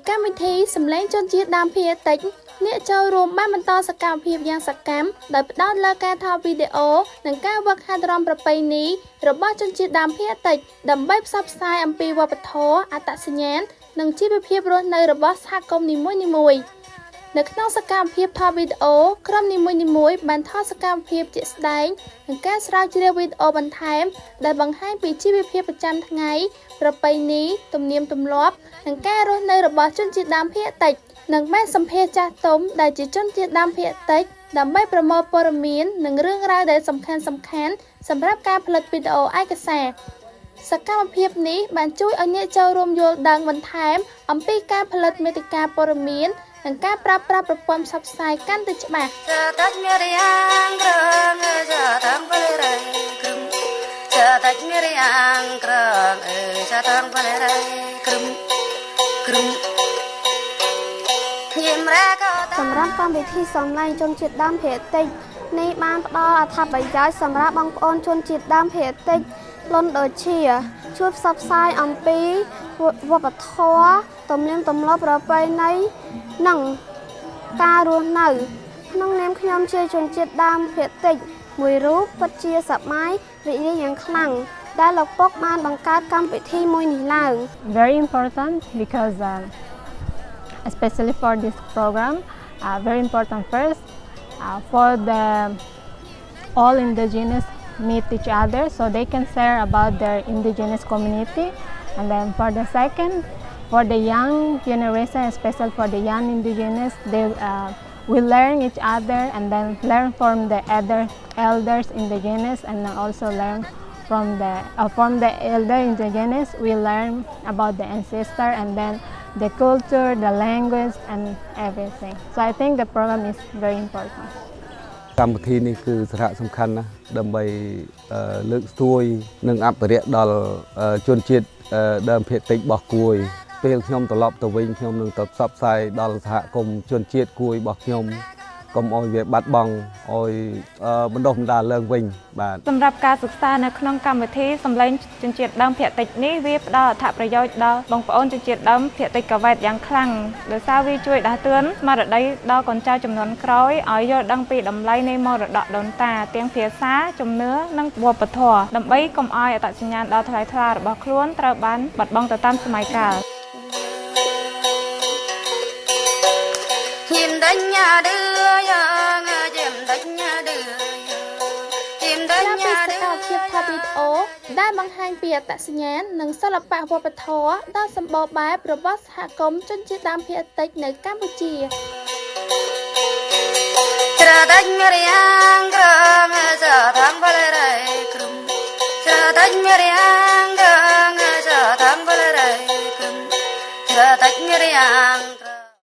កម្មវិធីសម្លេងជនជាតិដើមភាគតិចអ្នកចូលរួមបានបន្តសកម្មភាពយ៉ាងសកម្មដោយផ្ដោតលើការថតវីដេអូនិងការហ្វឹកហាត់រាំប្រពៃណីរបស់ជនជាតិដើមភាគតិចដើម្បីផ្សព្វផ្សាយអំពីវប្បធម៌អត្តសញ្ញាណនិងជីវភាពរស់នៅរបស់សហគមន៍នីមួយៗនៅក្នុងសកម្មភាពថតវីដេអូក្រុមនីមួយៗបានថតសកម្មភាពជាក់ស្ដែងនិងការស្រាវជ្រាវវីដេអូបន្ថែមដែលបង្ហាញពីជីវភាពប្រចាំថ្ងៃប្រពៃណីទំនៀមទម្លាប់និងការរស់នៅរបស់ជនជាតិដើមភាគតិចនិងបានសម្ភាសចាស់ទុំដែលជាជនជាតិដើមភាគតិចដើម្បីប្រមូលព័ត៌មាននិងរឿងរ៉ាវដែលសំខាន់សម្រាប់ការផលិតវីដេអូឯកសារសកម្មភាពនេះបានជួយឲ្យអ្នកចូលរួមយល់ដឹងបន្ថែមអំពីការផលិតមាតិកាព័ត៌មាននិងការប្រើប្រាស់ប្រព័ន្ធផ្សព្វផ្សាយកាន់តែច្បាស់សម្រាប់កម្មវិធីសម្លេងជនជាតិដើមភាគតិចនេះបានផ្ដល់អត្ថប្រយោជន៍សម្រាប់បងប្អូនជនជាតិដើមភាគតិចលន់ដូចជាជួយផ្សព្វផ្សាយអំពីវប្បធម៌ទំនៀមទម្លាប់ប្រពៃណីនិងការរស់នៅក្នុងនាមខ្ញុំជាជនជាតិដើមភាគតិចមួយរូបពិតជាសប្បាយរីករាយយ៉ាងខ្លាំងដែលលោកពុកបានបង្កើតកម្មវិធីមួយនេះឡើង Very important because especially for this program very important first for the all indigenous meet each other so they can share about their indigenous community and then for the second for the young generation especially for the young indigenous they will learn each other and then learn from the other elders indigenous and also learn from the elder indigenous we learn about the ancestor and then the culture the language and everything so I think the program is very important កម្មវិធីនេះគឺសារៈសំខាន់ណាស់ដើម្បីលើកស្ទួយនិងអភិរក្សដល់ជនជាតិដើមភាគតិចរបស់គួយពេលខ្ញុំត្រឡប់ទៅវិញខ្ញុំនឹងទៅផ្សព្វផ្សាយដល់សហគមន៍ជនជាតិគួយរបស់ខ្ញុំកុំឲ្យវាបាត់បង់ឲ្យបណ្ដុះបណ្ដាលឡើងវិញបាទសម្រាប់ការសិក្សានៅក្នុងកម្មវិធីសម្លេងជនជាតិដើមភាគតិចនេះវាផ្ដល់អត្ថប្រយោជន៍ដល់បងប្អូនជនជាតិដើមភាគតិចកវែតយ៉ាងខ្លាំងដោយសារវាជួយដាស់តឿនស្មារតីដល់កូនចៅជំនាន់ក្រោយឲ្យយល់ដឹងពីតម្លៃនៃមរតកដូនតាទាំងភាសាជំនឿនិងវប្បធម៌ដើម្បីកុំឲ្យអត្តសញ្ញាណដ៏ថ្លៃថ្លារបស់ខ្លួនត្រូវបានបាត់បង់ទៅតាមសម័យកាលភាពថតវីដេអូដែលបង្ហាញពីអត្តសញ្ញាណនិងសិល្បៈវប្បធម៌ដ៏សម្បូរបែបរបស់សហគមន៍ជនជាតិដើមភាគតិចនៅកម្ពុជាច្រដាច់មេរៀងក្រងចាថាងបលរៃគ្រឹមច្រដាច់មេរៀងក្រងចាថាងបលរៃគ្រឹមច្រដាច់មេរៀង